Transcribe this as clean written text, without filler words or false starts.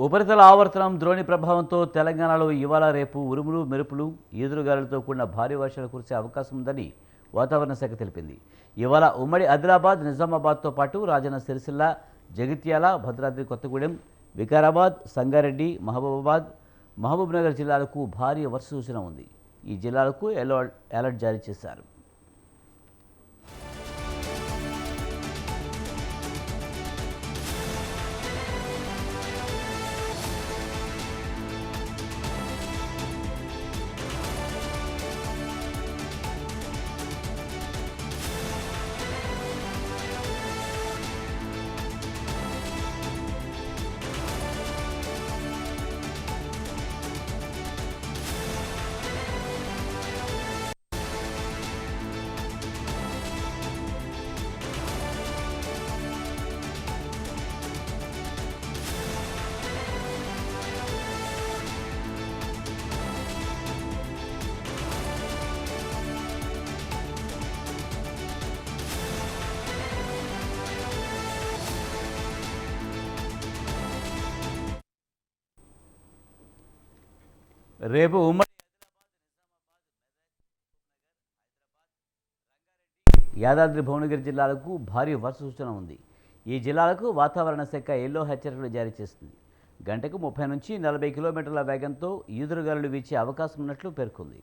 ఉపరితల ఆవర్తనం ద్రోణి ప్రభావంతో తెలంగాణలో ఇవాళ రేపు ఉరుములు మెరుపులు ఈదురుగాలులతో కూడిన భారీ వర్షాలు కురిసే అవకాశం ఉందని వాతావరణ శాఖ తెలిపింది. ఇవాళ ఉమ్మడి ఆదిలాబాద్, నిజామాబాద్తో పాటు రాజన్న సిరిసిల్ల, జగిత్యాల, భద్రాద్రి కొత్తగూడెం, వికారాబాద్, సంగారెడ్డి, మహబూబాబాద్, మహబూబ్నగర్ జిల్లాలకు భారీ వర్ష సూచన ఉంది. ఈ జిల్లాలకు ఎల్లో అలర్ట్ జారీ చేశారు. రేపు ఉమ్మడి యాదాద్రి భువనగిరి జిల్లాలకు భారీ వర్ష సూచన ఉంది. ఈ జిల్లాలకు వాతావరణ శాఖ ఎల్లో హెచ్చరికలు జారీ చేస్తుంది. గంటకు 30 నుంచి 40 కిలోమీటర్ల వేగంతో ఈదురుగాలులు వీచే అవకాశం ఉన్నట్లు పేర్కొంది.